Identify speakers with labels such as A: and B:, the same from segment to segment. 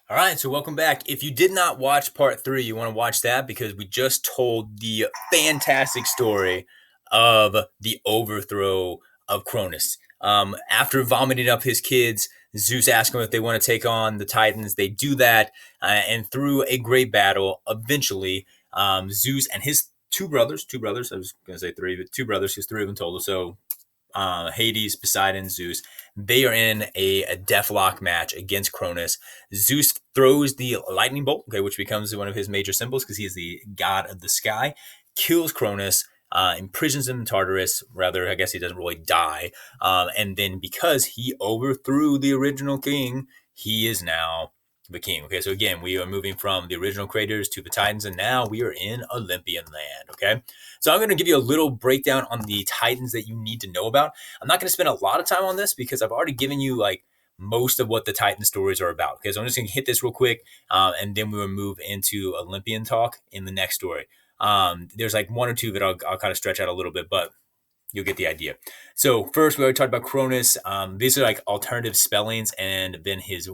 A: All right, so welcome back. If you did not watch part three, you want to watch that because we just told the fantastic story of the overthrow of Cronus. After vomiting up his kids, Zeus asked him if they want to take on the Titans. They do that, and through a great battle, eventually, Zeus and his two brothers, I was going to say three, but two brothers, because three of them total. So Hades, Poseidon, Zeus. They are in a deathlock match against Cronus. Zeus throws the lightning bolt, okay, which becomes one of his major symbols because he is the god of the sky, kills Cronus, imprisons him in Tartarus. Rather, I guess he doesn't really die. And then because he overthrew the original king, he is now the king. Okay, so again, we are moving from the original creators to the Titans, and now we are in Olympian land. Okay, so I'm going to give you a little breakdown on the Titans that you need to know about. I'm not going to spend a lot of time on this because I've already given you like most of what the Titan stories are about. Okay, so I'm just going to hit this real quick, and then we will move into Olympian talk in the next story. There's like one or two that I'll kind of stretch out a little bit, but you'll get the idea. So first, we already talked about Cronus. These are like alternative spellings, and then his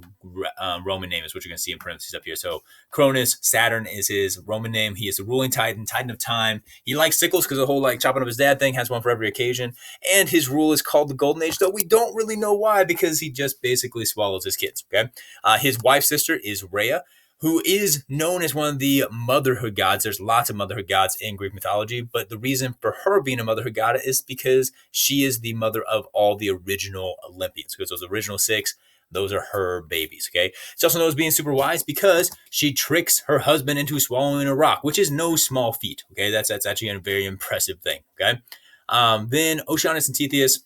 A: Roman name is what you're going to see in parentheses up here. So Cronus, Saturn is his Roman name. He is the ruling Titan, Titan of time. He likes sickles because the whole like chopping up his dad thing, has one for every occasion. And his rule is called the Golden Age, though we don't really know why because he just basically swallows his kids. Okay, his wife's sister is Rhea, who is known as one of the motherhood gods. There's lots of motherhood gods in Greek mythology, but the reason for her being a motherhood god is because she is the mother of all the original Olympians. Because those original six, those are her babies, okay? She's also known as being super wise because she tricks her husband into swallowing a rock, which is no small feat, okay? That's actually a very impressive thing, okay? Then Oceanus and Tethys.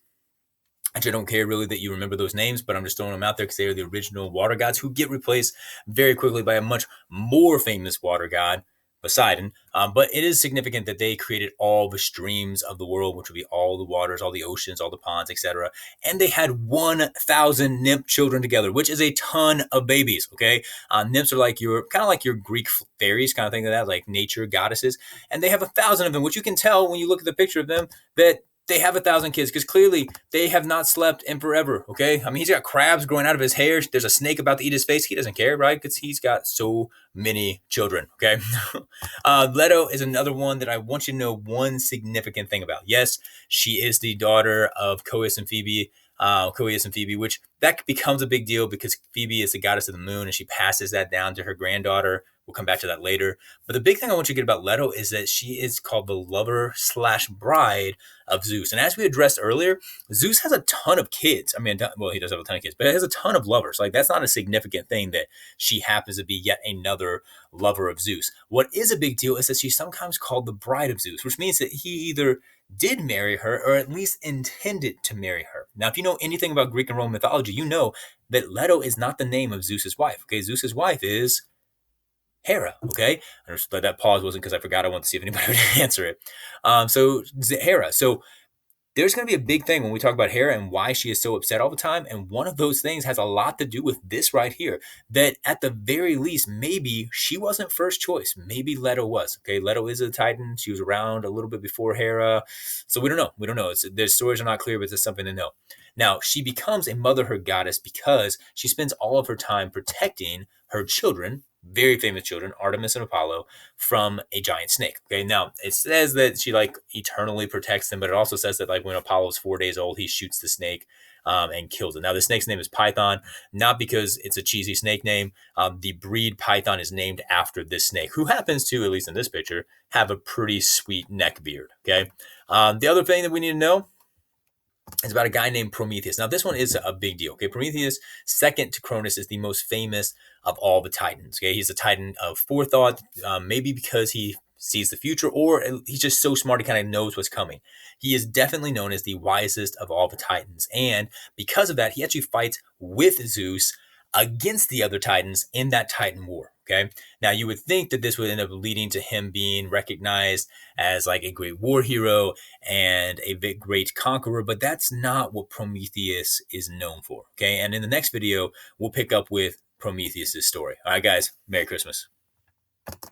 A: Actually, I don't care really that you remember those names, but I'm just throwing them out there because they are the original water gods who get replaced very quickly by a much more famous water god, Poseidon. But it is significant that they created all the streams of the world, which would be all the waters, all the oceans, all the ponds, etc. And they had 1,000 nymph children together, which is a ton of babies. Okay, nymphs are like your kind of like your Greek fairies, kind of thing like that, like nature goddesses, and they have 1,000 of them, which you can tell when you look at the picture of them that they have 1,000 kids because clearly they have not slept in forever. Okay, I mean he's got crabs growing out of his hair. There's a snake about to eat his face. He doesn't care, right? Because he's got so many children. Okay, Leto is another one that I want you to know one significant thing about. Yes, she is the daughter of Coeus and Phoebe. Which that becomes a big deal because Phoebe is the goddess of the moon and she passes that down to her granddaughter. We'll come back to that later. But the big thing I want you to get about Leto is that she is called the lover slash bride of Zeus. And as we addressed earlier, Zeus has a ton of kids. I mean, well, he does have a ton of kids, but he has a ton of lovers. Like, that's not a significant thing that she happens to be yet another lover of Zeus. What is a big deal is that she's sometimes called the bride of Zeus, which means that he either did marry her or at least intended to marry her. Now, if you know anything about Greek and Roman mythology, you know that Leto is not the name of Zeus's wife. Okay, Zeus's wife is Hera, okay? I just thought that pause wasn't because I forgot. I wanted to see if anybody would answer it. So Hera. So there's going to be a big thing when we talk about Hera and why she is so upset all the time. And one of those things has a lot to do with this right here. That at the very least, maybe she wasn't first choice. Maybe Leto was. Okay, Leto is a Titan. She was around a little bit before Hera. So we don't know. We don't know. The stories are not clear, but it's something to know. Now, she becomes a motherhood goddess because she spends all of her time protecting her children, very famous children, Artemis and Apollo, from a giant snake. Okay, now it says that she like eternally protects them, but it also says that like when Apollo's 4 days old, he shoots the snake and kills it. Now the snake's name is Python, not because it's a cheesy snake name. The breed Python is named after this snake, who happens to, at least in this picture, have a pretty sweet neck beard. Okay, the other thing that we need to know is about a guy named Prometheus. Now, this one is a big deal. Okay, Prometheus, second to Cronus, is the most famous of all the Titans. Okay, he's a Titan of forethought, maybe because he sees the future, or he's just so smart he kind of knows what's coming. He is definitely known as the wisest of all the Titans, and because of that, he actually fights with Zeus against the other Titans in that Titan War. Okay. Now you would think that this would end up leading to him being recognized as like a great war hero and a great conqueror, but that's not what Prometheus is known for. Okay. And in the next video, we'll pick up with Prometheus' story. All right, guys. Merry Christmas.